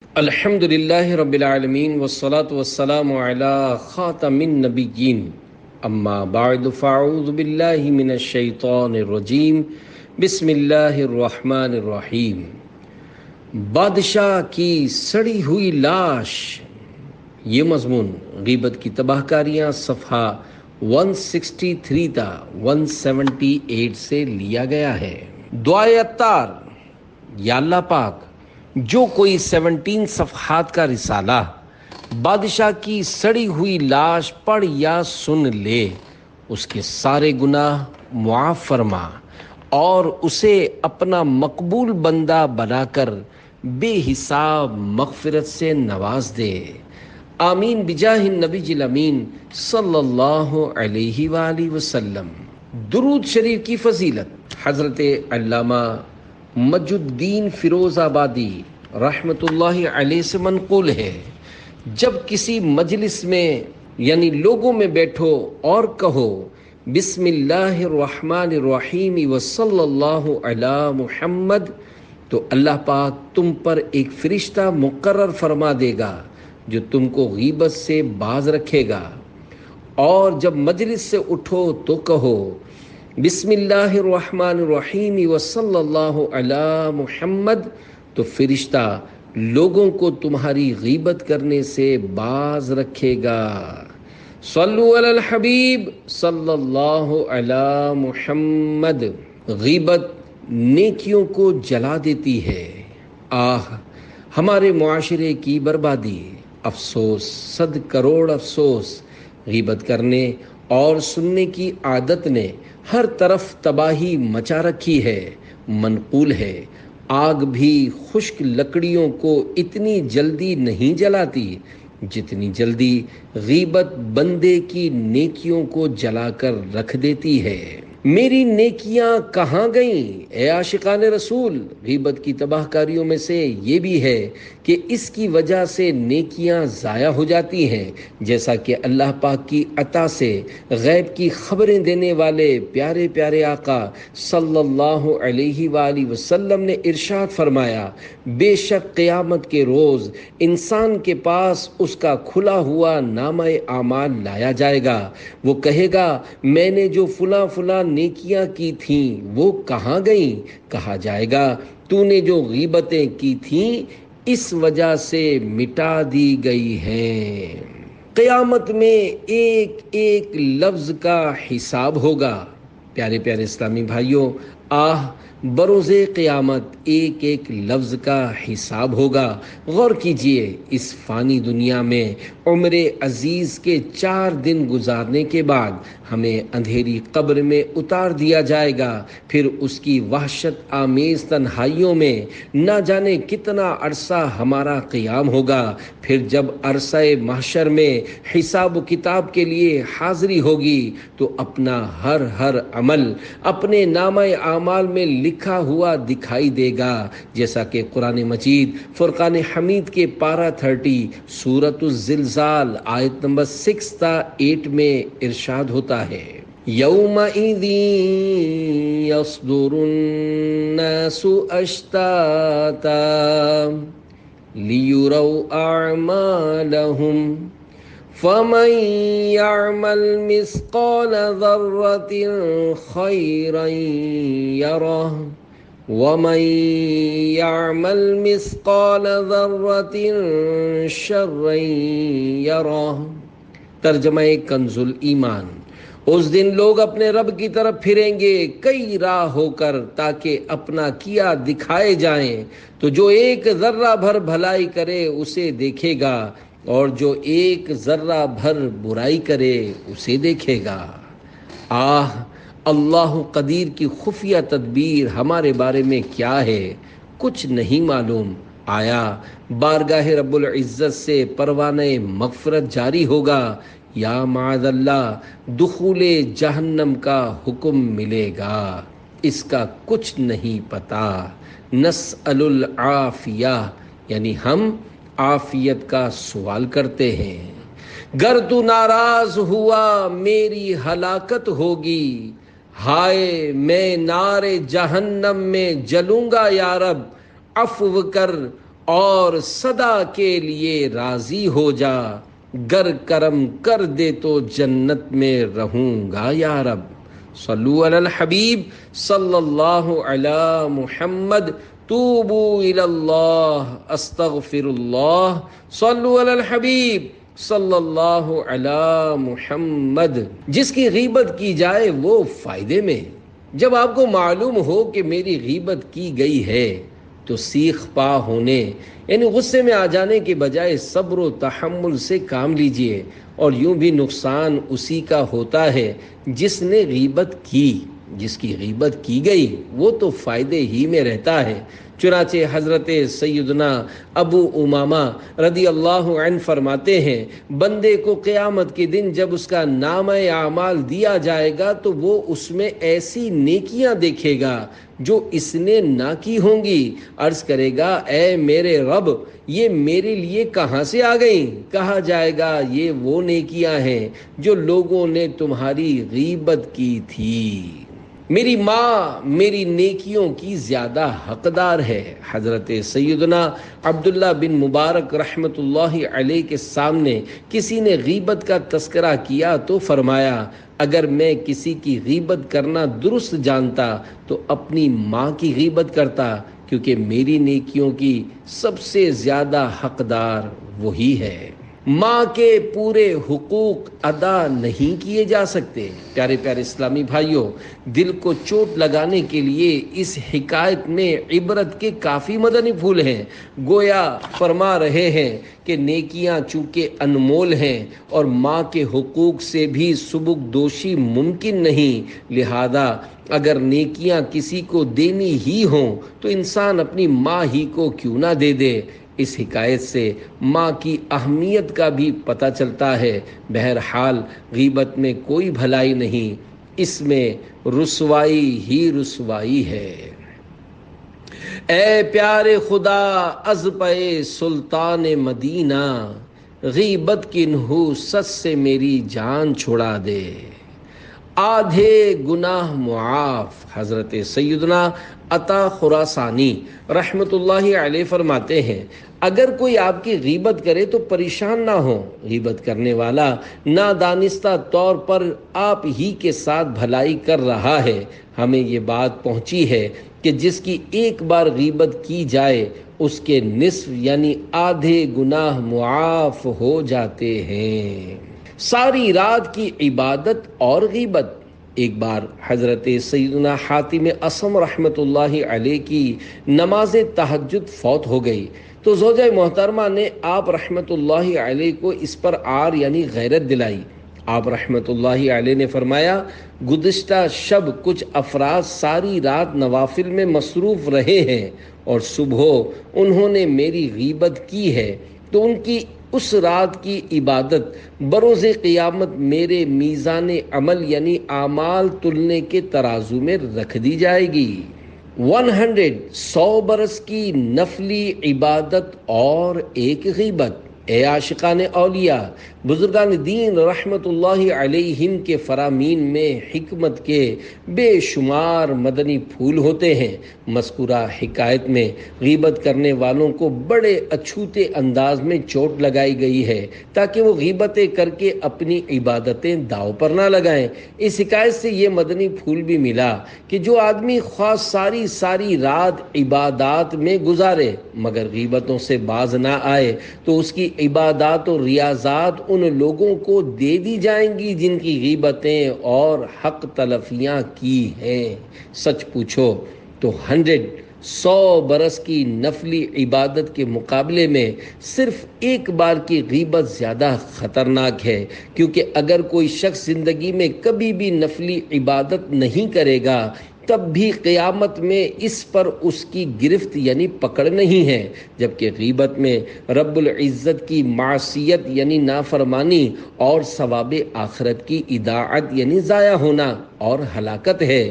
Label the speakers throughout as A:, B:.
A: الحمد للہ رب العالمین والصلاة والسلام علی خاتم النبیین اما بعد فاعوذ باللہ من الشیطان الرجیم بسم اللہ الرحمن الرحیم۔ بادشاہ کی سڑی ہوئی لاش، یہ مضمون غیبت کی تباہ کاریاں صفحہ 163 تا 178 سے لیا گیا ہے۔ دعائے عطار: یا اللہ پاک، جو کوئی 17 صفحات کا رسالہ بادشاہ کی سڑی ہوئی لاش پڑھ یا سن لے، اس کے سارے گناہ معاف فرما اور اسے اپنا مقبول بندہ بنا کر بے حساب مغفرت سے نواز دے، آمین بجاہ النبی الامین صلی اللہ علیہ وآلہ وسلم۔ درود شریف کی فضیلت حضرت علامہ مجد الدین فیروز آبادی رحمۃ اللہ علیہ سے منقول ہے، جب کسی مجلس میں یعنی لوگوں میں بیٹھو اور کہو بسم اللہ الرحمن الرحیم وصلی اللہ علی محمد، تو اللہ پاک تم پر ایک فرشتہ مقرر فرما دے گا جو تم کو غیبت سے باز رکھے گا۔ اور جب مجلس سے اٹھو تو کہو بسم اللہ الرحمن الرحیم وصلی اللہ علی محمد، تو فرشتہ لوگوں کو تمہاری غیبت کرنے سے باز رکھے گا۔ صلو علی الحبیب صلی اللہ علی محمد۔ غیبت نیکیوں کو جلا دیتی ہے۔ آہ ہمارے معاشرے کی بربادی، افسوس، 100 کروڑ افسوس۔ غیبت کرنے اور سننے کی عادت نے ہر طرف تباہی مچا رکھی ہے۔ منقول ہے، آگ بھی خشک لکڑیوں کو اتنی جلدی نہیں جلاتی جتنی جلدی غیبت بندے کی نیکیوں کو جلا کر رکھ دیتی ہے۔ میری نیکیاں کہاں گئیں اے عاشقان رسول؟ غیبت کی تباہ کاریوں میں سے یہ بھی ہے کہ اس کی وجہ سے نیکیاں ضائع ہو جاتی ہیں، جیسا کہ اللہ پاک کی عطا سے غیب کی خبریں دینے والے پیارے پیارے آقا صلی اللہ علیہ وآلہ وسلم نے ارشاد فرمایا، بے شک قیامت کے روز انسان کے پاس اس کا کھلا ہوا نامہ اعمال لایا جائے گا۔ وہ کہے گا، میں نے جو فلاں فلاں نیکیاں کی تھیں وہ کہاں گئیں؟ کہا جائے گا، تو نے جو غیبتیں کی تھیں اس وجہ سے مٹا دی گئی ہیں۔ قیامت میں ایک ایک لفظ کا حساب ہوگا۔ پیارے پیارے اسلامی بھائیوں، آہ بروز قیامت ایک ایک لفظ کا حساب ہوگا۔ غور کیجئے، اس فانی دنیا میں عمر عزیز کے 4 دن گزارنے کے بعد ہمیں اندھیری قبر میں اتار دیا جائے گا، پھر اس کی وحشت آمیز تنہائیوں میں نہ جانے کتنا عرصہ ہمارا قیام ہوگا۔ پھر جب عرصہ محشر میں حساب و کتاب کے لیے حاضری ہوگی تو اپنا ہر عمل اپنے نامہ اعمال میں لکھا ہوا دکھائی دے گا، جیسا کہ قرآن مجید فرقان حمید کے پارہ 30 سورۃ الزلزال آیت نمبر 6 تا 8 میں ارشاد ہوتا ہے، یومئذ یصدر الناس اشتاتا لیروا اعمالهم فمن يعمل مثقال ذرة خيرا يره ومن يعمل مثقال ذرة شرا يره۔ ترجمہ کنز الایمان۔ اس دن لوگ اپنے رب کی طرف پھریں گے کئی راہ ہو کر تاکہ اپنا کیا دکھائے جائیں، تو جو ایک ذرہ بھر بھلائی کرے اسے دیکھے گا اور جو ایک ذرہ بھر برائی کرے اسے دیکھے گا۔ آہ اللہ قدیر کی خفیہ تدبیر ہمارے بارے میں کیا ہے؟ کچھ نہیں معلوم۔ آیا بارگاہ رب العزت سے پروانہ مغفرت جاری ہوگا یا معاذ اللہ دخول جہنم کا حکم ملے گا؟ اس کا کچھ نہیں پتا۔ نسأل العافیہ، یعنی ہم عافیت کا سوال کرتے ہیں۔ گر تو ناراض ہوا میری ہلاکت ہوگی، ہائے میں نار جہنم میں جلوں گا یا رب، عفو کر اور صدا کے لیے راضی ہو جا، گر کرم کر دے تو جنت میں رہوں گا یا رب۔ صلو علی الحبیب صلی اللہ علی محمد، توبو الی اللہ استغفر اللہ، صلو علی الحبیب صلی اللہ علی محمد۔ جس کی غیبت کی جائے وہ فائدے میں، جب آپ کو معلوم ہو کہ میری غیبت کی گئی ہے تو سیخ پا ہونے یعنی غصے میں آ جانے کے بجائے صبر و تحمل سے کام لیجئے، اور یوں بھی نقصان اسی کا ہوتا ہے جس نے غیبت کی۔ جس کی غیبت کی گئی وہ تو فائدے ہی میں رہتا ہے۔ چنانچہ حضرت سیدنا ابو امامہ رضی اللہ عنہ فرماتے ہیں، بندے کو قیامت کے دن جب اس کا نامہ اعمال دیا جائے گا تو وہ اس میں ایسی نیکیاں دیکھے گا جو اس نے نہ کی ہوں گی۔ عرض کرے گا، اے میرے رب، یہ میرے لیے کہاں سے آ گئیں؟ کہا جائے گا، یہ وہ نیکیاں ہیں جو لوگوں نے تمہاری غیبت کی تھی۔ میری ماں میری نیکیوں کی زیادہ حقدار ہے۔ حضرت سیدنا عبداللہ بن مبارک رحمۃ اللہ علیہ کے سامنے کسی نے غیبت کا تذکرہ کیا تو فرمایا، اگر میں کسی کی غیبت کرنا درست جانتا تو اپنی ماں کی غیبت کرتا، کیونکہ میری نیکیوں کی سب سے زیادہ حقدار وہی ہے۔ ماں کے پورے حقوق ادا نہیں کیے جا سکتے۔ پیارے پیارے اسلامی بھائیوں، دل کو چوٹ لگانے کے لیے اس حکایت میں عبرت کے کافی مدنی پھول ہیں۔ گویا فرما رہے ہیں کہ نیکیاں چونکہ انمول ہیں اور ماں کے حقوق سے بھی سبکدوشی ممکن نہیں، لہذا اگر نیکیاں کسی کو دینی ہی ہوں تو انسان اپنی ماں ہی کو کیوں نہ دے دے۔ اس حکایت سے ماں کی اہمیت کا بھی پتہ چلتا ہے۔ بہرحال غیبت میں کوئی بھلائی نہیں، اس میں رسوائی ہی رسوائی ہے۔ اے پیارے خدا از پے سلطان مدینہ، غیبت کی نحوست سے میری جان چھڑا دے، آدھے گناہ معاف۔ حضرت سیدنا عطا خراسانی رحمۃ اللہ علیہ فرماتے ہیں، اگر کوئی آپ کی غیبت کرے تو پریشان نہ ہو، غیبت کرنے والا نادانستہ طور پر آپ ہی کے ساتھ بھلائی کر رہا ہے۔ ہمیں یہ بات پہنچی ہے کہ جس کی ایک بار غیبت کی جائے اس کے نصف یعنی آدھے گناہ معاف ہو جاتے ہیں۔ ساری رات کی عبادت اور غیبت۔ ایک بار حضرت سیدنا حاتم اصم رحمۃ اللہ علیہ کی نماز تہجد فوت ہو گئی تو زوجہ محترمہ نے آپ رحمۃ اللہ علیہ کو اس پر عار یعنی غیرت دلائی۔ آپ رحمۃ اللہ علیہ نے فرمایا، گزشتہ شب کچھ افراد ساری رات نوافل میں مصروف رہے ہیں اور صبح انہوں نے میری غیبت کی ہے، تو ان کی اس رات کی عبادت بروز قیامت میرے میزان عمل یعنی اعمال تلنے کے ترازو میں رکھ دی جائے گی۔ 100 برس کی نفلی عبادت اور ایک غیبت۔ اے عاشقان اولیاء، بزرگان دین رحمت اللہ علیہم کے فرامین میں حکمت کے بے شمار مدنی پھول ہوتے ہیں۔ مذکورہ حکایت میں غیبت کرنے والوں کو بڑے اچھوتے انداز میں چوٹ لگائی گئی ہے تاکہ وہ غیبتیں کر کے اپنی عبادتیں داؤ پر نہ لگائیں۔ اس حکایت سے یہ مدنی پھول بھی ملا کہ جو آدمی خواہ ساری رات عبادات میں گزارے مگر غیبتوں سے باز نہ آئے تو اس کی عبادات و ریاضات ان لوگوں کو دے دی جائیں گی جن کی غیبتیں اور حق تلفیاں کی ہیں۔ سچ پوچھو تو 100 برس کی نفلی عبادت کے مقابلے میں صرف ایک بار کی غیبت زیادہ خطرناک ہے، کیونکہ اگر کوئی شخص زندگی میں کبھی بھی نفلی عبادت نہیں کرے گا تب بھی قیامت میں اس پر اس کی گرفت یعنی پکڑ نہیں ہے، جبکہ غیبت میں رب العزت کی معصیت یعنی نافرمانی اور ثواب آخرت کی اضاعت یعنی ضائع ہونا اور ہلاکت ہے۔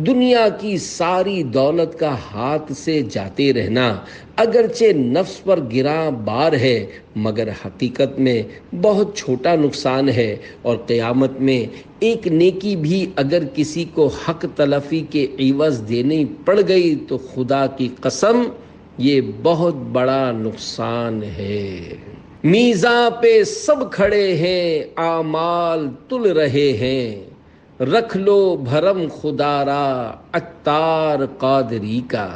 A: دنیا کی ساری دولت کا ہاتھ سے جاتے رہنا اگرچہ نفس پر گراں بار ہے مگر حقیقت میں بہت چھوٹا نقصان ہے، اور قیامت میں ایک نیکی بھی اگر کسی کو حق تلفی کے عوض دینی پڑ گئی تو خدا کی قسم یہ بہت بڑا نقصان ہے۔ میزاں پہ سب کھڑے ہیں، اعمال تل رہے ہیں، رکھ لو بھرم خدا را عطار قادری کا۔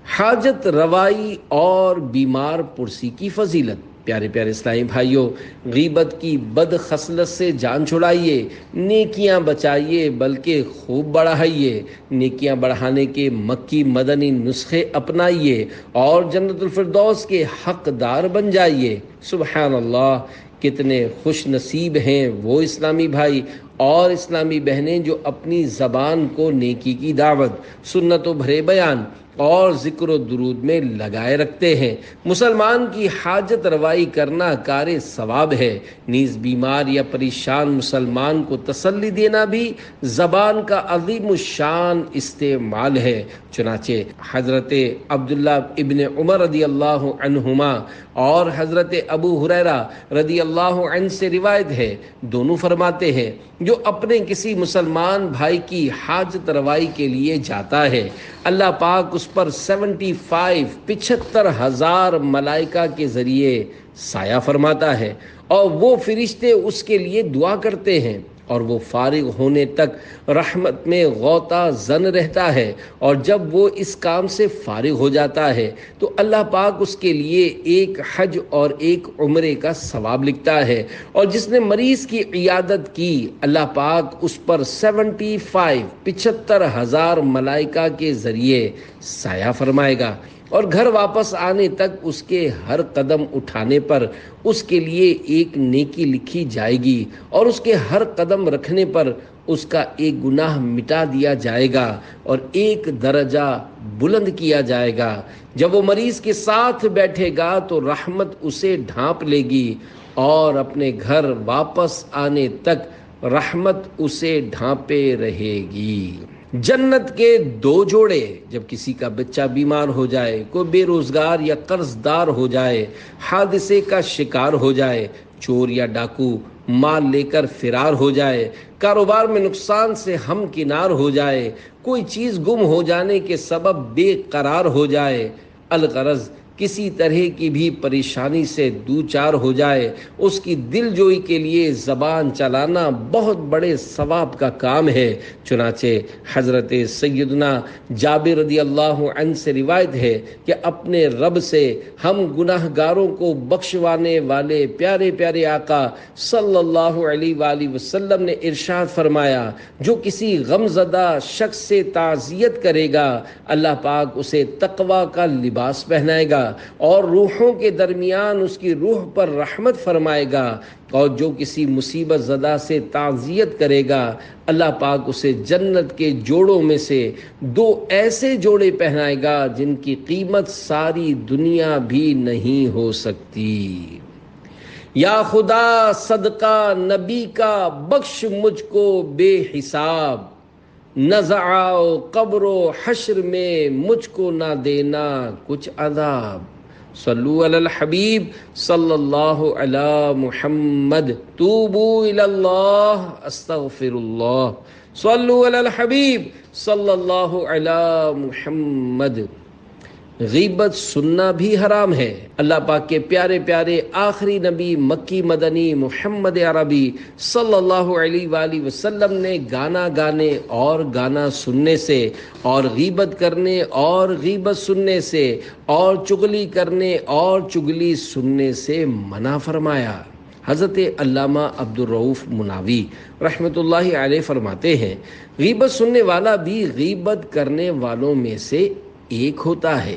A: حاجت روائی اور بیمار پرسی کی فضیلت۔ پیارے پیارے اسلامی بھائیوں، غیبت کی بد خصلت سے جان چھڑائیے، نیکیاں بچائیے بلکہ خوب بڑھائیے۔ نیکیاں بڑھانے کے مکی مدنی نسخے اپنائیے اور جنت الفردوس کے حقدار بن جائیے۔ سبحان اللہ، کتنے خوش نصیب ہیں وہ اسلامی بھائی اور اسلامی بہنیں جو اپنی زبان کو نیکی کی دعوت، سنت و بھرے بیان اور ذکر و درود میں لگائے رکھتے ہیں۔ مسلمان کی حاجت روائی کرنا کار ثواب ہے، نیز بیمار یا پریشان مسلمان کو تسلی دینا بھی زبان کا عظیم الشان استعمال ہے۔ چنانچہ حضرت عبداللہ ابن عمر رضی اللہ عنہما اور حضرت ابو ہریرہ رضی اللہ عنہ سے روایت ہے، دونوں فرماتے ہیں، جو اپنے کسی مسلمان بھائی کی حاجت روائی کے لیے جاتا ہے، اللہ پاک اس پر 75,000 ملائکہ کے ذریعے سایہ فرماتا ہے، اور وہ فرشتے اس کے لیے دعا کرتے ہیں، اور وہ فارغ ہونے تک رحمت میں غوطہ زن رہتا ہے، اور جب وہ اس کام سے فارغ ہو جاتا ہے تو اللہ پاک اس کے لیے ایک حج اور ایک عمرے کا ثواب لکھتا ہے، اور جس نے مریض کی عیادت کی اللہ پاک اس پر 75,000 ملائکہ کے ذریعے سایہ فرمائے گا، اور گھر واپس آنے تک اس کے ہر قدم اٹھانے پر اس کے لیے ایک نیکی لکھی جائے گی، اور اس کے ہر قدم رکھنے پر اس کا ایک گناہ مٹا دیا جائے گا اور ایک درجہ بلند کیا جائے گا۔ جب وہ مریض کے ساتھ بیٹھے گا تو رحمت اسے ڈھانپ لے گی، اور اپنے گھر واپس آنے تک رحمت اسے ڈھانپے رہے گی۔ جنت کے 2 جوڑے، جب کسی کا بچہ بیمار ہو جائے، کوئی بے روزگار یا قرض دار ہو جائے، حادثے کا شکار ہو جائے، چور یا ڈاکو مال لے کر فرار ہو جائے، کاروبار میں نقصان سے ہمکنار ہو جائے، کوئی چیز گم ہو جانے کے سبب بے قرار ہو جائے، الغرض کسی طرح کی بھی پریشانی سے دوچار ہو جائے، اس کی دل جوئی کے لیے زبان چلانا بہت بڑے ثواب کا کام ہے۔ چنانچہ حضرت سیدنا جابر رضی اللہ عنہ سے روایت ہے کہ اپنے رب سے ہم گناہ گاروں کو بخشوانے والے پیارے پیارے آقا صلی اللہ علیہ وآلہ وسلم نے ارشاد فرمایا، جو کسی غم زدہ شخص سے تعزیت کرے گا اللہ پاک اسے تقوی کا لباس پہنائے گا، اور روحوں کے درمیان اس کی روح پر رحمت فرمائے گا، اور جو کسی مصیبت زدہ سے تعزیت کرے گا اللہ پاک اسے جنت کے جوڑوں میں سے 2 ایسے جوڑے پہنائے گا جن کی قیمت ساری دنیا بھی نہیں ہو سکتی۔ یا خدا صدقہ نبی کا بخش مجھ کو بے حساب، نزع و قبر و حشر میں مجھ کو نہ دینا کچھ عذاب۔ صلو علی الحبیب صلی اللہ علی محمد، توبو الی اللہ استغفر اللہ، صلو علی الحبیب صلی اللہ علی محمد۔ غیبت سننا بھی حرام ہے۔ اللہ پاک کے پیارے پیارے آخری نبی مکی مدنی محمد عربی صلی اللہ علیہ وآلہ وسلم نے گانا گانے اور گانا سننے سے، اور غیبت کرنے اور غیبت سننے سے، اور چغلی کرنے اور چغلی سننے سے منع فرمایا۔ حضرت علامہ عبدالرؤف مناوی رحمۃ اللہ علیہ فرماتے ہیں، غیبت سننے والا بھی غیبت کرنے والوں میں سے ایک ہوتا ہے۔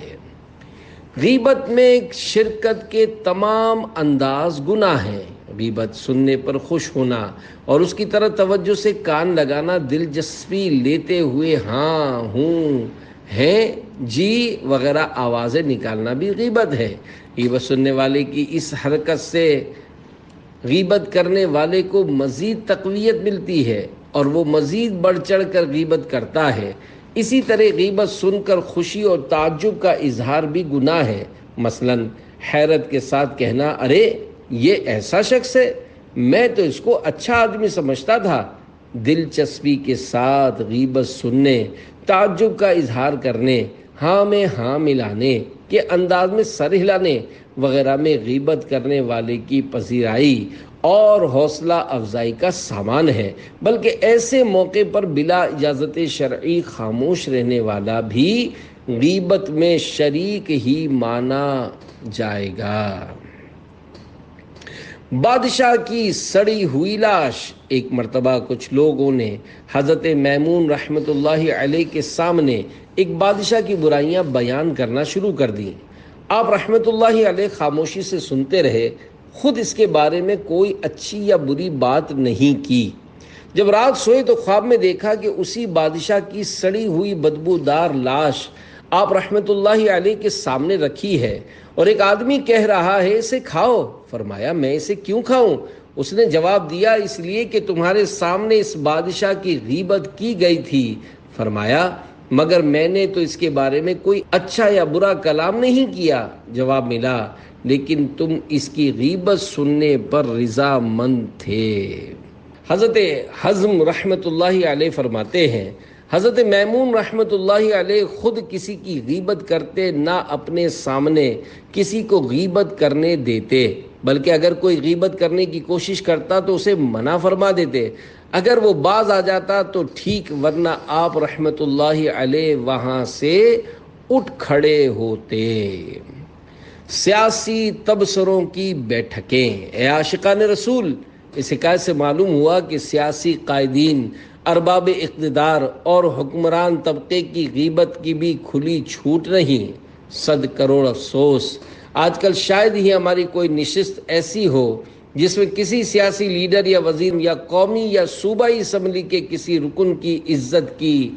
A: غیبت میں شرکت کے تمام انداز گناہ ہیں۔ غیبت سننے پر خوش ہونا اور اس کی طرح توجہ سے کان لگانا، دلچسپی لیتے ہوئے ہاں ہوں ہیں جی وغیرہ آوازیں نکالنا بھی غیبت ہے۔ غیبت سننے والے کی اس حرکت سے غیبت کرنے والے کو مزید تقویت ملتی ہے اور وہ مزید بڑھ چڑھ کر غیبت کرتا ہے۔ اسی طرح غیبت سن کر خوشی اور تعجب کا اظہار بھی گناہ ہے۔ مثلا حیرت کے ساتھ کہنا، ارے یہ ایسا شخص ہے، میں تو اس کو اچھا آدمی سمجھتا تھا۔ دلچسپی کے ساتھ غیبت سننے، تعجب کا اظہار کرنے، ہاں میں ہاں ملانے کے انداز میں سر ہلانے وغیرہ میں غیبت کرنے والے کی پذیرائی اور حوصلہ افزائی کا سامان ہے، بلکہ ایسے موقع پر بلا اجازت شرعی خاموش رہنے والا بھی غیبت میں شریک ہی مانا جائے گا۔ بادشاہ کی سڑی ہوئی لاش۔ ایک مرتبہ کچھ لوگوں نے حضرت میمون رحمۃ اللہ علیہ کے سامنے ایک بادشاہ کی برائیاں بیان کرنا شروع کر دیں۔ آپ رحمۃ اللہ علیہ خاموشی سے سنتے رہے، خود اس کے بارے میں کوئی اچھی یا بری بات نہیں کی۔ جب رات سوئے تو خواب میں دیکھا کہ اسی بادشاہ کی سڑی ہوئی بدبودار لاش آپ رحمۃ اللہ علیہ کے سامنے رکھی ہے اور ایک آدمی کہہ رہا ہے اسے کھاؤ۔ فرمایا میں اسے کیوں کھاؤں؟ اس نے جواب دیا اس لیے کہ تمہارے سامنے اس بادشاہ کی غیبت کی گئی تھی۔ فرمایا مگر میں نے تو اس کے بارے میں کوئی اچھا یا برا کلام نہیں کیا۔ جواب ملا لیکن تم اس کی غیبت سننے پر رضا مند تھے۔ حضرت حزم رحمۃ اللہ علیہ فرماتے ہیں حضرت میمون رحمۃ اللہ علیہ خود کسی کی غیبت کرتے، نہ اپنے سامنے کسی کو غیبت کرنے دیتے، بلکہ اگر کوئی غیبت کرنے کی کوشش کرتا تو اسے منع فرما دیتے۔ اگر وہ باز آ جاتا تو ٹھیک، ورنہ آپ رحمۃ اللہ علیہ وہاں سے اٹھ کھڑے ہوتے۔ سیاسی تبصروں کی بیٹھکیں۔ اے عاشقان رسول، اس حکایت سے معلوم ہوا کہ سیاسی قائدین، ارباب اقتدار اور حکمران طبقے کی غیبت کی بھی کھلی چھوٹ نہیں۔ 100 کروڑ افسوس، آج کل شاید ہی ہماری کوئی نشست ایسی ہو جس میں کسی سیاسی لیڈر یا وزیر یا قومی یا صوبائی اسمبلی کے کسی رکن کی عزت کی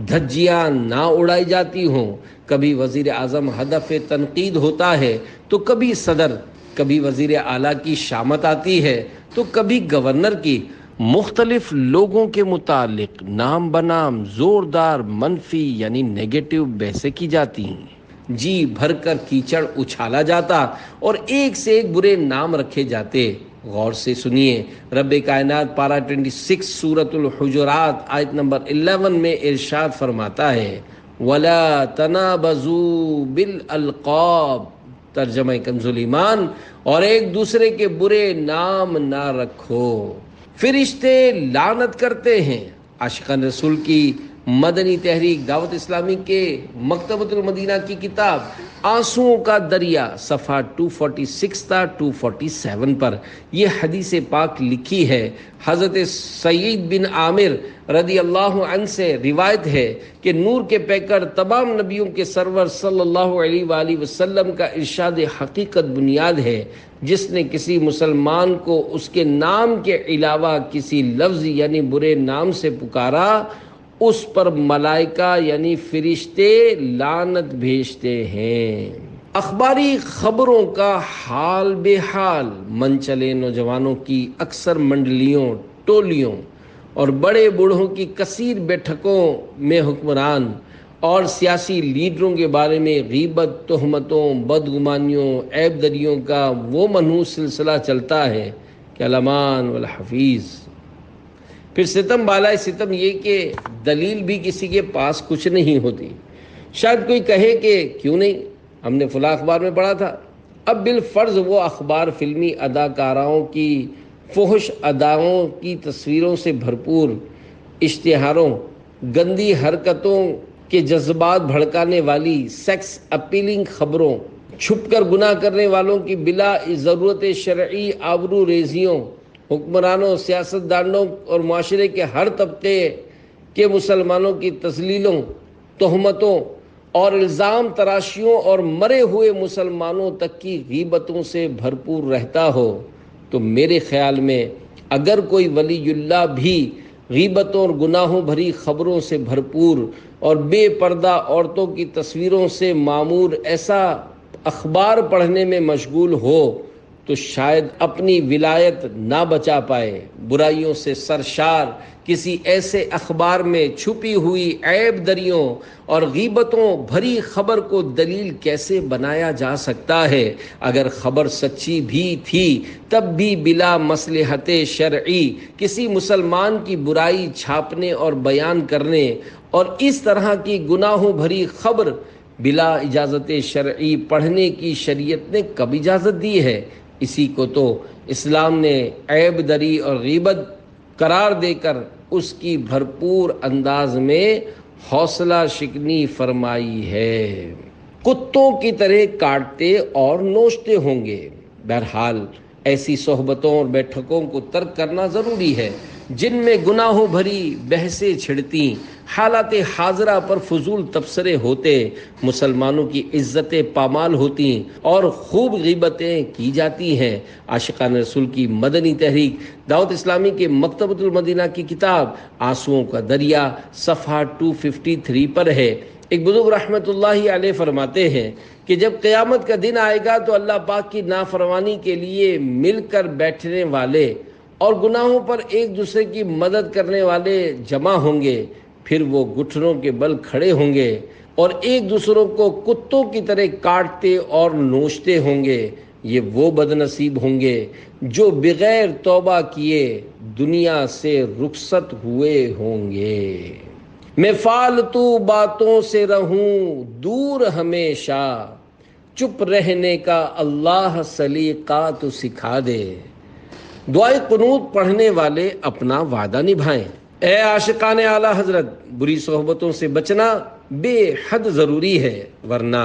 A: دھجیاں نہ اڑائی جاتی ہوں۔ کبھی وزیر اعظم ہدف تنقید ہوتا ہے تو کبھی صدر، کبھی وزیر اعلیٰ کی شامت آتی ہے تو کبھی گورنر کی۔ مختلف لوگوں کے متعلق نام بنام زوردار منفی یعنی نیگیٹو بحثیں کی جاتی ہیں، جی بھر کر کیچڑ اچھالا جاتا اور ایک سے ایک برے نام رکھے جاتے۔ غور سے سنیے، رب کائنات پارہ 26 سورۃ الحجرات آیت نمبر 11 میں ارشاد فرماتا ہے وَلَا تَنَابَزُوا بِالْأَلْقَابِ، ترجمہ کنز ایمان، اور ایک دوسرے کے برے نام نہ رکھو۔ فرشتے لعنت کرتے ہیں۔ عاشقان رسول کی مدنی تحریک دعوت اسلامی کے مکتبۃ المدینہ کی کتاب آنسوؤں کا دریا صفحہ 246 تا 247 پر یہ حدیث پاک لکھی ہے۔ حضرت سعید بن عامر رضی اللہ عنہ سے روایت ہے کہ نور کے پیکر تمام نبیوں کے سرور صلی اللہ علیہ وآلہ وسلم کا ارشاد حقیقت بنیاد ہے، جس نے کسی مسلمان کو اس کے نام کے علاوہ کسی لفظ یعنی برے نام سے پکارا، اس پر ملائکہ یعنی فرشتے لعنت بھیجتے ہیں۔ اخباری خبروں کا حال بے حال۔ من چلے نوجوانوں کی اکثر منڈلیوں، ٹولیوں اور بڑے بوڑھوں کی کثیر بیٹھکوں میں حکمران اور سیاسی لیڈروں کے بارے میں غیبت، تہمتوں، بدگمانیوں، عیب دریوں کا وہ منحوس سلسلہ چلتا ہے کہ الامان والحفیظ۔ پھر ستم بالائے ستم یہ کہ دلیل بھی کسی کے پاس کچھ نہیں ہوتی۔ شاید کوئی کہے کہ کیوں نہیں، ہم نے فلاں اخبار میں پڑھا تھا۔ اب بالفرض وہ اخبار فلمی اداکاراؤں کی فحش اداؤں کی تصویروں سے بھرپور اشتہاروں، گندی حرکتوں کے جذبات بھڑکانے والی سیکس اپیلنگ خبروں، چھپ کر گناہ کرنے والوں کی بلا ضرورت شرعی آبرو ریزیوں، حکمرانوں، سیاستدانوں اور معاشرے کے ہر طبقے کے مسلمانوں کی تذلیلوں، تہمتوں اور الزام تراشیوں اور مرے ہوئے مسلمانوں تک کی غیبتوں سے بھرپور رہتا ہو، تو میرے خیال میں اگر کوئی ولی اللہ بھی غیبتوں اور گناہوں بھری خبروں سے بھرپور اور بے پردہ عورتوں کی تصویروں سے معمور ایسا اخبار پڑھنے میں مشغول ہو تو شاید اپنی ولایت نہ بچا پائے۔ برائیوں سے سرشار کسی ایسے اخبار میں چھپی ہوئی عیب دریوں اور غیبتوں بھری خبر کو دلیل کیسے بنایا جا سکتا ہے؟ اگر خبر سچی بھی تھی تب بھی بلا مصلحت شرعی کسی مسلمان کی برائی چھاپنے اور بیان کرنے اور اس طرح کی گناہوں بھری خبر بلا اجازت شرعی پڑھنے کی شریعت نے کب اجازت دی ہے؟ اسی کو تو اسلام نے عیب دری اور غیبت قرار دے کر اس کی بھرپور انداز میں حوصلہ شکنی فرمائی ہے۔ کتوں کی طرح کاٹتے اور نوچتے ہوں گے۔ بہرحال ایسی صحبتوں اور بیٹھکوں کو ترک کرنا ضروری ہے جن میں گناہوں بھری بحثیں چھڑتی، حالات حاضرہ پر فضول تبصرے ہوتے، مسلمانوں کی عزتیں پامال ہوتی اور خوب غیبتیں کی جاتی ہیں۔ عاشقان رسول کی مدنی تحریک دعوت اسلامی کے مکتبۃ المدینہ کی کتاب آنسوؤں کا دریا صفحہ 253 پر ہے۔ ایک بزرگ رحمت اللہ علیہ فرماتے ہیں کہ جب قیامت کا دن آئے گا تو اللہ پاک کی نافرمانی کے لیے مل کر بیٹھنے والے اور گناہوں پر ایک دوسرے کی مدد کرنے والے جمع ہوں گے، پھر وہ گھٹنوں کے بل کھڑے ہوں گے اور ایک دوسروں کو کتوں کی طرح کاٹتے اور نوچتے ہوں گے۔ یہ وہ بد نصیب ہوں گے جو بغیر توبہ کیے دنیا سے رخصت ہوئے ہوں گے۔ میں فالتو باتوں سے رہوں دور ہمیشہ، چپ رہنے کا اللہ سلیقہ تو سکھا دے۔ دعائے قنوت پڑھنے والے اپنا وعدہ نبھائیں۔ اے عاشقان اعلیٰ حضرت، بری صحبتوں سے بچنا بے حد ضروری ہے، ورنہ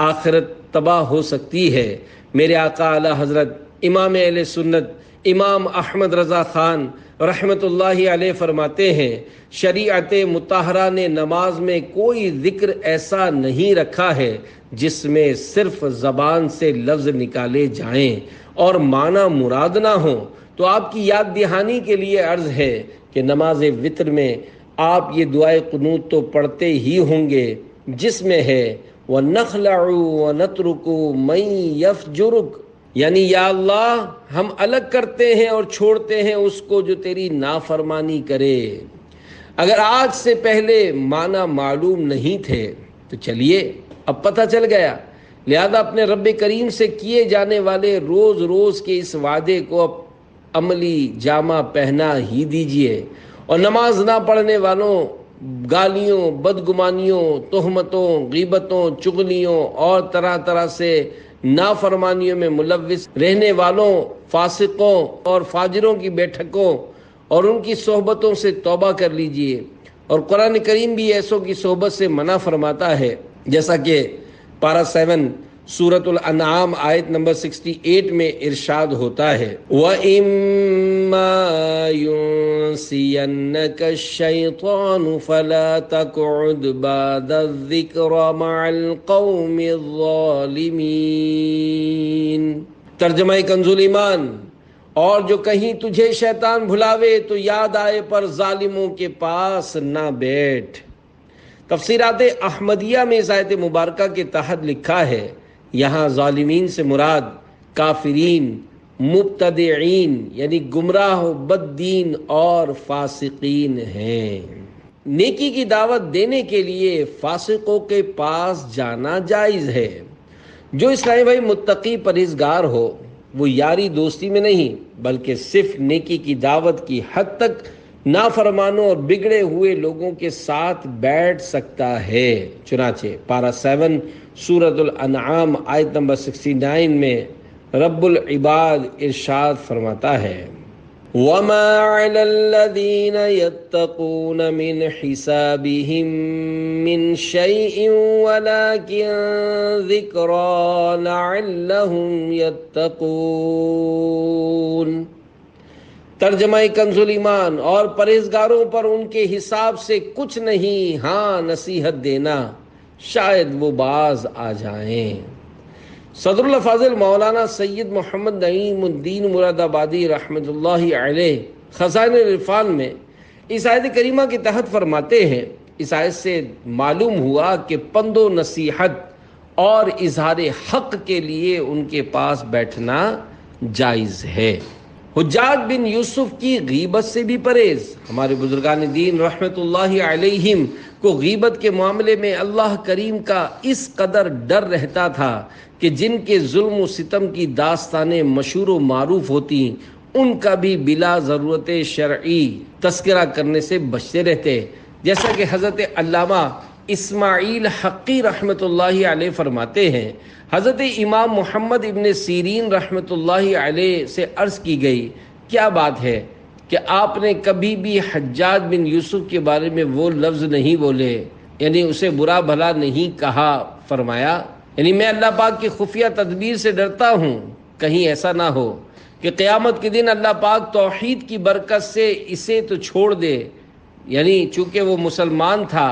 A: آخرت تباہ ہو سکتی ہے۔ میرے آقا اعلیٰ حضرت امام اہل سنت امام احمد رضا خان رحمت اللہ علیہ فرماتے ہیں، شریعت مطہرہ نے نماز میں کوئی ذکر ایسا نہیں رکھا ہے جس میں صرف زبان سے لفظ نکالے جائیں اور معنی مراد نہ ہوں۔ تو آپ کی یاد دہانی کے لیے عرض ہے کہ نماز وتر میں آپ یہ دعائے قنوت تو پڑھتے ہی ہوں گے جس میں ہے وَنَخْلَعُ وَنَتْرُكُ مَن يَفْجُرُكَ، یعنی یا اللہ ہم الگ کرتے ہیں اور چھوڑتے ہیں اس کو جو تیری نافرمانی کرے۔ اگر آج سے پہلے معنی معلوم نہیں تھے تو چلیے اب پتہ چل گیا، لہذا اپنے رب کریم سے کیے جانے والے روز روز کے اس وعدے کو اب عملی جامہ پہنا ہی دیجیے، اور نماز نہ پڑھنے والوں، گالیوں، بدگمانیوں، تہمتوں، غیبتوں، چغلیوں اور طرح طرح سے نافرمانیوں میں ملوث رہنے والوں، فاسقوں اور فاجروں کی بیٹھکوں اور ان کی صحبتوں سے توبہ کر لیجئے۔ اور قرآن کریم بھی ایسوں کی صحبت سے منع فرماتا ہے، جیسا کہ پارہ 7 سورۃ الانعام آیت نمبر 68 میں ارشاد ہوتا ہے وَإِمَّا يُنْسِيَنَّكَ الشَّيْطَانُ فَلَا تَقْعُدْ بَعْدَ الذِّكْرِ مَعَ الْقَوْمِ الظَّالِمِينَ۔ ترجمہ کنز ایمان، اور جو کہیں تجھے شیطان بھلاوے تو یاد آئے پر ظالموں کے پاس نہ بیٹھ۔ تفسیرات احمدیہ میں اس آیت مبارکہ کے تحت لکھا ہے، یہاں ظالمین سے مراد کافرین، مبتدعین یعنی گمراہ و بد دین اور فاسقین ہیں۔ نیکی کی دعوت دینے کے لیے فاسقوں کے پاس جانا جائز ہے۔ جو اسلامی بھائی متقی پرہیزگار ہو وہ یاری دوستی میں نہیں بلکہ صرف نیکی کی دعوت کی حد تک نافرمانوں اور بگڑے ہوئے لوگوں کے ساتھ بیٹھ سکتا ہے۔ چنانچہ پارہ 7 سورۃ الانعام آیت نمبر 69 میں رب العباد ارشاد فرماتا ہے وَمَا عَلَى الَّذِينَ يَتَّقُونَ مِنْ حِسَابِهِمْ مِنْ شَيْءٍ وَلَكِنْ ذِكْرَى لَعَلَّهُمْ يَتَّقُونَ۔ ترجمہ کنز ایمان، اور پرہیزگاروں پر ان کے حساب سے کچھ نہیں، ہاں نصیحت دینا، شاید وہ باز آ جائیں۔ صدر الافاضل مولانا سید محمد نعیم الدین مراد آبادی رحمۃ اللہ علیہ خزائن العرفان میں اس آیت کریمہ کے تحت فرماتے ہیں، اس آیت سے معلوم ہوا کہ پند و نصیحت اور اظہار حق کے لیے ان کے پاس بیٹھنا جائز ہے۔ حجاج بن یوسف کی غیبت سے بھی پرہیز۔ ہمارے بزرگان دین رحمت اللہ علیہم کو غیبت کے معاملے میں اللہ کریم کا اس قدر ڈر رہتا تھا کہ جن کے ظلم و ستم کی داستانیں مشہور و معروف ہوتی ان کا بھی بلا ضرورت شرعی تذکرہ کرنے سے بچتے رہتے، جیسا کہ حضرت علامہ اسماعیل حقی رحمۃ اللہ علیہ فرماتے ہیں، حضرت امام محمد ابن سیرین رحمۃ اللہ علیہ سے عرض کی گئی، کیا بات ہے کہ آپ نے کبھی بھی حجاج بن یوسف کے بارے میں وہ لفظ نہیں بولے، یعنی اسے برا بھلا نہیں کہا؟ فرمایا، یعنی میں اللہ پاک کی خفیہ تدبیر سے ڈرتا ہوں، کہیں ایسا نہ ہو کہ قیامت کے دن اللہ پاک توحید کی برکت سے اسے تو چھوڑ دے، یعنی چونکہ وہ مسلمان تھا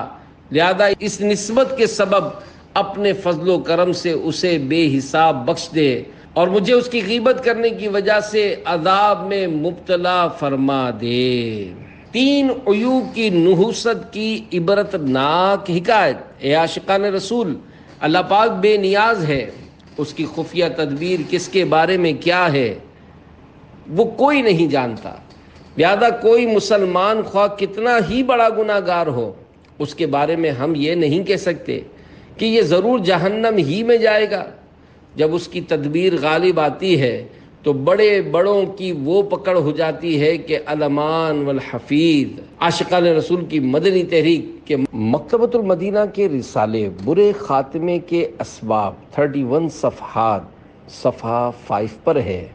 A: لہذا اس نسبت کے سبب اپنے فضل و کرم سے اسے بے حساب بخش دے، اور مجھے اس کی غیبت کرنے کی وجہ سے عذاب میں مبتلا فرما دے۔ 3 عیوب کی نحوست کی عبرتناک حکایت۔ اے عاشقان رسول، اللہ پاک بے نیاز ہے، اس کی خفیہ تدبیر کس کے بارے میں کیا ہے وہ کوئی نہیں جانتا، لہذا کوئی مسلمان خواہ کتنا ہی بڑا گناہ گار ہو اس کے بارے میں ہم یہ نہیں کہہ سکتے کہ یہ ضرور جہنم ہی میں جائے گا۔ جب اس کی تدبیر غالب آتی ہے تو بڑے بڑوں کی وہ پکڑ ہو جاتی ہے کہ علمان والحفیظ۔ عاشقان رسول کی مدنی تحریک کے مکتبۃ المدینہ کے رسالے برے خاتمے کے اسباب 31 صفحات صفحہ 5 پر ہے،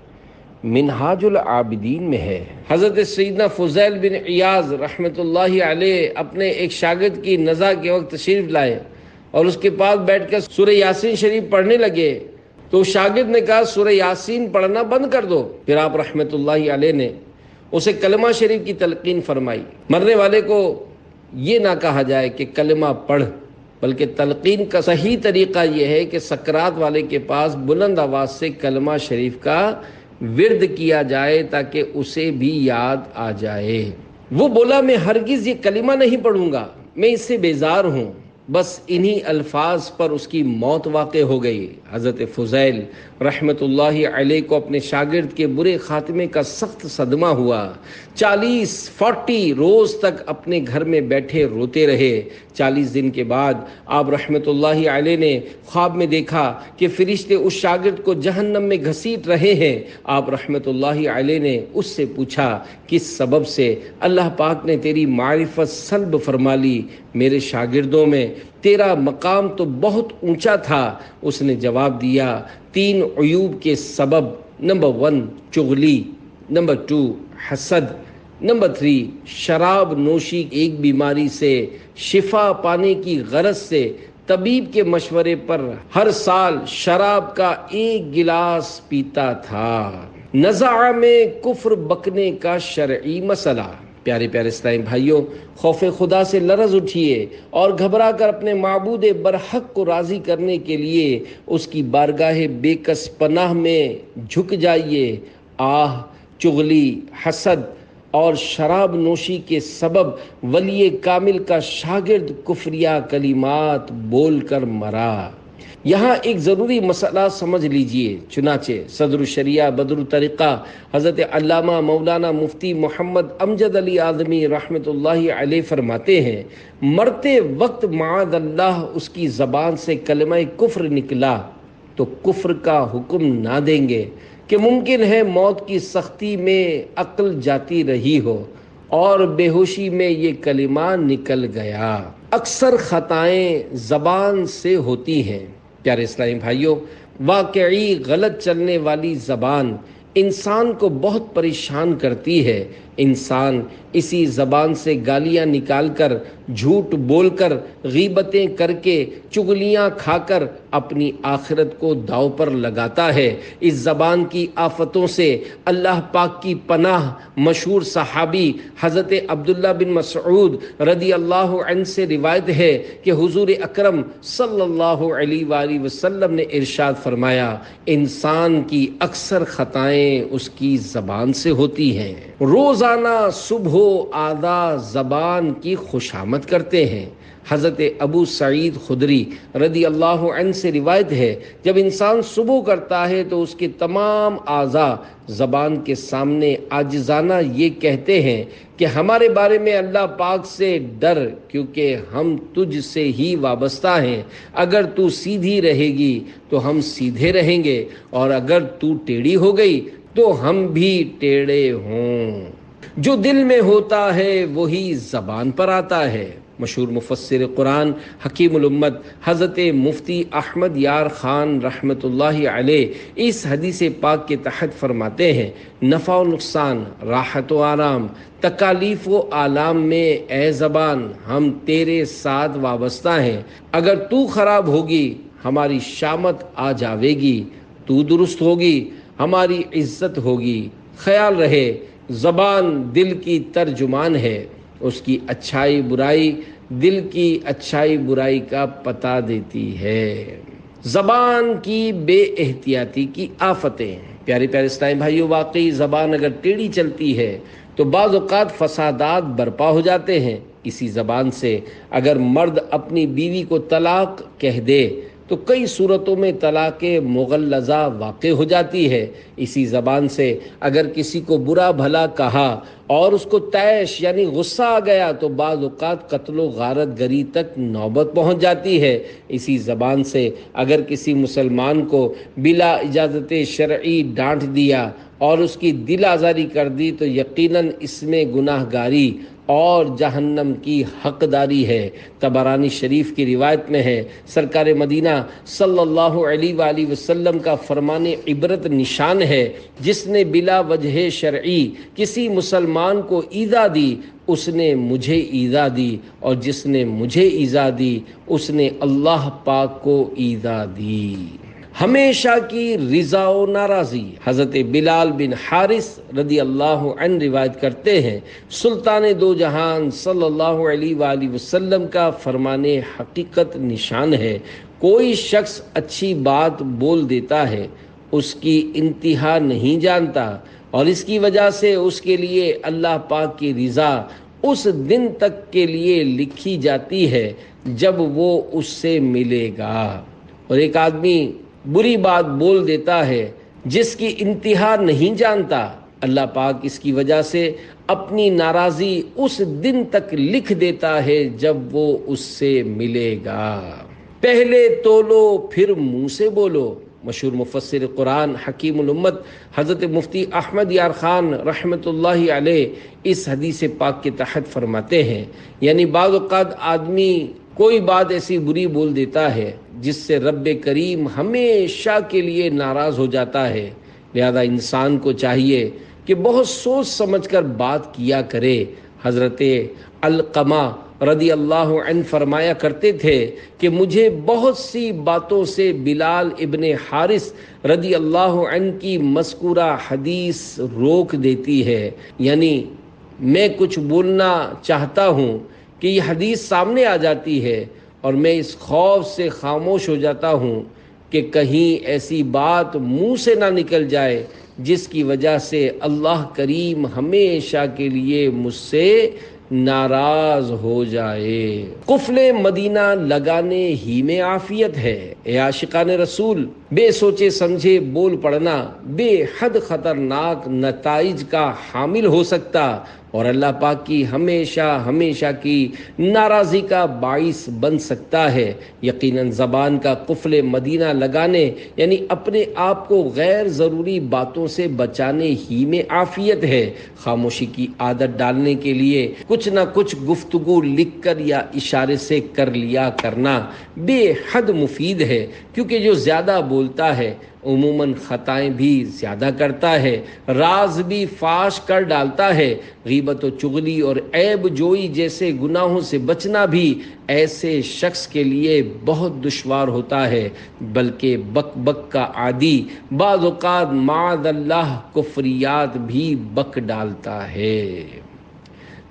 A: منہاج العابدین میں ہے۔ حضرت سیدنا فضیل بن عیاض رحمۃ اللہ علیہ اپنے ایک شاگرد کی نزع کے وقت تشریف لائے اور اس کے پاس بیٹھ کر سورہ یاسین شریف پڑھنے لگے تو شاگرد نے کہا سورہ یاسین پڑھنا بند کر دو۔ پھر آپ رحمۃ اللہ علیہ نے اسے کلمہ شریف کی تلقین فرمائی۔ مرنے والے کو یہ نہ کہا جائے کہ کلمہ پڑھ، بلکہ تلقین کا صحیح طریقہ یہ ہے کہ سکرات والے کے پاس بلند آواز سے کلمہ شریف کا ورد کیا جائے تاکہ اسے بھی یاد آ جائے۔ وہ بولا، میں ہرگز یہ کلمہ نہیں پڑھوں گا، میں اس سے بیزار ہوں۔ بس انہی الفاظ پر اس کی موت واقع ہو گئی۔ حضرت فضیل رحمت اللہ علیہ کو اپنے شاگرد کے برے خاتمے کا سخت صدمہ ہوا۔ 40 روز تک اپنے گھر میں بیٹھے روتے رہے۔ 40 دن کے بعد آپ رحمت اللہ علیہ نے خواب میں دیکھا کہ فرشتے اس شاگرد کو جہنم میں گھسیٹ رہے ہیں۔ آپ رحمت اللہ علیہ نے اس سے پوچھا، کس سبب سے؟ اللہ پاک نے تیری معرفت سلب فرما لی، میرے شاگردوں میں تیرا مقام تو بہت اونچا تھا۔ اس نے جواب دیا، 3 عیوب کے سبب: نمبر 1 چغلی، نمبر 2 حسد، نمبر 3 شراب نوشی۔ ایک بیماری سے شفا پانے کی غرض سے طبیب کے مشورے پر ہر سال شراب کا 1 گلاس پیتا تھا۔ نزع میں کفر بکنے کا شرعی مسئلہ۔ پیارے پیارے اسلامی بھائیوں، خوف خدا سے لرز اٹھیے اور گھبرا کر اپنے معبود برحق کو راضی کرنے کے لیے اس کی بارگاہ بے کس پناہ میں جھک جائیے۔ چغلی، حسد اور شراب نوشی کے سبب ولی کامل کا شاگرد کفریہ کلمات بول کر مرا۔ یہاں ایک ضروری مسئلہ سمجھ لیجئے۔ چنانچہ صدر الشریعہ بدر الطریقہ حضرت علامہ مولانا مفتی محمد امجد علی اعظمی رحمۃ اللہ علیہ فرماتے ہیں، مرتے وقت معاذ اللہ اس کی زبان سے کلمہ کفر نکلا تو کفر کا حکم نہ دیں گے کہ ممکن ہے موت کی سختی میں عقل جاتی رہی ہو اور بے ہوشی میں یہ کلمہ نکل گیا۔ اکثر خطائیں زبان سے ہوتی ہیں۔ پیارے اسلامی بھائیوں، واقعی غلط چلنے والی زبان انسان کو بہت پریشان کرتی ہے۔ انسان اسی زبان سے گالیاں نکال کر، جھوٹ بول کر، غیبتیں کر کے، چغلیاں کھا کر اپنی آخرت کو داؤ پر لگاتا ہے۔ اس زبان کی آفتوں سے اللہ پاک کی پناہ۔ مشہور صحابی حضرت عبداللہ بن مسعود رضی اللہ عنہ سے روایت ہے کہ حضور اکرم صلی اللہ علیہ وآلہ وسلم نے ارشاد فرمایا، انسان کی اکثر خطائیں اس کی زبان سے ہوتی ہیں۔ روزانہ صبح و آدھا زبان کی خوشامد کرتے ہیں۔ حضرت ابو سعید خدری رضی اللہ عنہ سے روایت ہے، جب انسان صبح کرتا ہے تو اس کے تمام اعضاء زبان کے سامنے عاجزانہ یہ کہتے ہیں کہ ہمارے بارے میں اللہ پاک سے ڈر، کیونکہ ہم تجھ سے ہی وابستہ ہیں۔ اگر تو سیدھی رہے گی تو ہم سیدھے رہیں گے، اور اگر تو ٹیڑھی ہو گئی تو ہم بھی ٹیڑھے ہوں۔ جو دل میں ہوتا ہے وہی زبان پر آتا ہے۔ مشہور مفسر قرآن حکیم الامت حضرت مفتی احمد یار خان رحمۃ اللہ علیہ اس حدیث پاک کے تحت فرماتے ہیں، نفع و نقصان، راحت و آرام، تکالیف و آلام میں اے زبان ہم تیرے ساتھ وابستہ ہیں، اگر تو خراب ہوگی ہماری شامت آ جاوے گی، تو درست ہوگی ہماری عزت ہوگی۔ خیال رہے زبان دل کی ترجمان ہے، اس کی اچھائی برائی دل کی اچھائی برائی کا پتہ دیتی ہے۔ زبان کی بے احتیاطی کی آفتیں، پیارے پیارے اسلامی بھائیو، واقعی زبان اگر ٹیڑھی چلتی ہے تو بعض اوقات فسادات برپا ہو جاتے ہیں۔ اسی زبان سے اگر مرد اپنی بیوی کو طلاق کہہ دے تو کئی صورتوں میں طلاق مغلظہ واقع ہو جاتی ہے۔ اسی زبان سے اگر کسی کو برا بھلا کہا اور اس کو طیش یعنی غصہ آ گیا تو بعض اوقات قتل و غارت گری تک نوبت پہنچ جاتی ہے۔ اسی زبان سے اگر کسی مسلمان کو بلا اجازت شرعی ڈانٹ دیا اور اس کی دل آزاری کر دی تو یقیناً اس میں گناہ گاری اور جہنم کی حقداری ہے۔ طبرانی شریف کی روایت میں ہے، سرکار مدینہ صلی اللہ علیہ وآلہ وسلم کا فرمان عبرت نشان ہے، جس نے بلا وجہ شرعی کسی مسلمان کو ایذا دی اس نے مجھے ایذا دی، اور جس نے مجھے ایذا دی اس نے اللہ پاک کو ایذا دی۔ ہمیشہ کی رضا و ناراضی، حضرت بلال بن حارث رضی اللہ عنہ روایت کرتے ہیں، سلطان دو جہان صلی اللہ علیہ وآلہ وسلم کا فرمان حقیقت نشان ہے، کوئی شخص اچھی بات بول دیتا ہے، اس کی انتہا نہیں جانتا، اور اس کی وجہ سے اس کے لیے اللہ پاک کی رضا اس دن تک کے لیے لکھی جاتی ہے جب وہ اس سے ملے گا۔ اور ایک آدمی بری بات بول دیتا ہے جس کی انتہا نہیں جانتا، اللہ پاک اس کی وجہ سے اپنی ناراضی اس دن تک لکھ دیتا ہے جب وہ اس سے ملے گا۔ پہلے تولو پھر منہ سے بولو، مشہور مفسر قرآن حکیم الامت حضرت مفتی احمد یار خان رحمۃ اللہ علیہ اس حدیث پاک کے تحت فرماتے ہیں، یعنی بعض اوقات آدمی کوئی بات ایسی بری بول دیتا ہے جس سے رب کریم ہمیشہ کے لیے ناراض ہو جاتا ہے، لہذا انسان کو چاہیے کہ بہت سوچ سمجھ کر بات کیا کرے۔ حضرت علقمہ رضی اللہ عنہ فرمایا کرتے تھے کہ مجھے بہت سی باتوں سے بلال ابن حارث رضی اللہ عنہ کی مذکورہ حدیث روک دیتی ہے، یعنی میں کچھ بولنا چاہتا ہوں کہ یہ حدیث سامنے آ جاتی ہے اور میں اس خوف سے خاموش ہو جاتا ہوں کہ کہیں ایسی بات منہ سے نہ نکل جائے جس کی وجہ سے اللہ کریم ہمیشہ کے لیے مجھ سے ناراض ہو جائے۔ قفل مدینہ لگانے ہی میں عافیت ہے، اے عاشقان رسول، بے سوچے سمجھے بول پڑنا بے حد خطرناک نتائج کا حامل ہو سکتا اور اللہ پاک کی ہمیشہ کی ناراضی کا باعث بن سکتا ہے۔ یقیناً زبان کا قفل مدینہ لگانے یعنی اپنے آپ کو غیر ضروری باتوں سے بچانے ہی میں عافیت ہے۔ خاموشی کی عادت ڈالنے کے لیے کچھ نہ کچھ گفتگو لکھ کر یا اشارے سے کر لیا کرنا بے حد مفید ہے، کیونکہ جو زیادہ بولتا ہے عموماً خطائیں بھی زیادہ کرتا ہے، راز بھی فاش کر ڈالتا ہے۔ غیبت و چغلی اور عیب جوئی جیسے گناہوں سے بچنا بھی ایسے شخص کے لیے بہت دشوار ہوتا ہے، بلکہ بک بک کا عادی بعض اوقات معاذ اللہ کفریات بھی بک ڈالتا ہے۔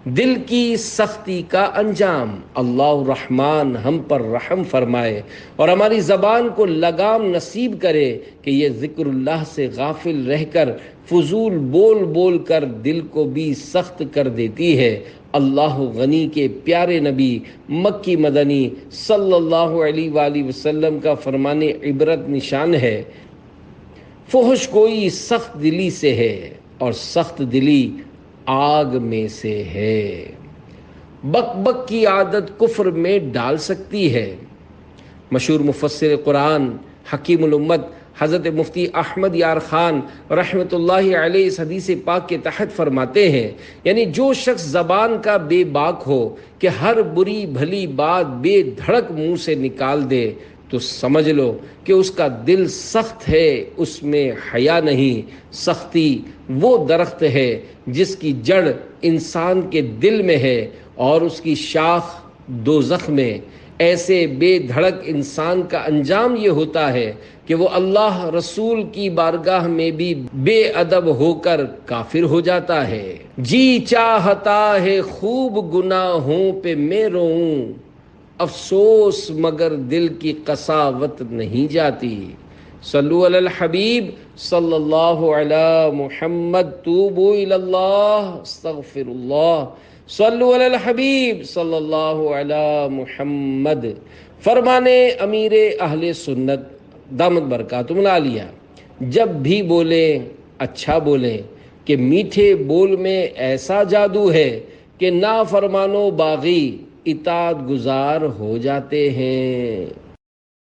A: دل کی سختی کا انجام، اللہ الرحمن ہم پر رحم فرمائے اور ہماری زبان کو لگام نصیب کرے کہ یہ ذکر اللہ سے غافل رہ کر فضول بول بول کر دل کو بھی سخت کر دیتی ہے۔ اللہ غنی کے پیارے نبی مکی مدنی صلی اللہ علیہ وآلہ وسلم کا فرمان عبرت نشان ہے، فحش کوئی سخت دلی سے ہے اور سخت دلی آگ میں سے ہے۔ بک بک کی عادت کفر میں ڈال سکتی ہے۔ مشہور مفسر قرآن حکیم الامت حضرت مفتی احمد یار خان رحمۃ اللہ علیہ اس حدیث پاک کے تحت فرماتے ہیں، یعنی جو شخص زبان کا بے باک ہو کہ ہر بری بھلی بات بے دھڑک منہ سے نکال دے، تو سمجھ لو کہ اس کا دل سخت ہے، اس میں حیا نہیں۔ سختی وہ درخت ہے جس کی جڑ انسان کے دل میں ہے اور اس کی شاخ دوزخ میں۔ ایسے بے دھڑک انسان کا انجام یہ ہوتا ہے کہ وہ اللہ رسول کی بارگاہ میں بھی بے ادب ہو کر کافر ہو جاتا ہے۔ جی چاہتا ہے خوب گناہوں پہ میں روؤں، افسوس مگر دل کی قساوت نہیں جاتی۔ صلو علی الحبیب صلی اللہ علی محمد، توبوا الی اللہ، استغفر اللہ، صلو علی الحبیب صلی اللہ علی محمد۔ فرمانے امیر اہل سنت دامت برکاتہم العالیہ، جب بھی بولیں اچھا بولیں کہ میٹھے بول میں ایسا جادو ہے کہ نافرمان و باغی اطاعت گزار ہو جاتے ہیں۔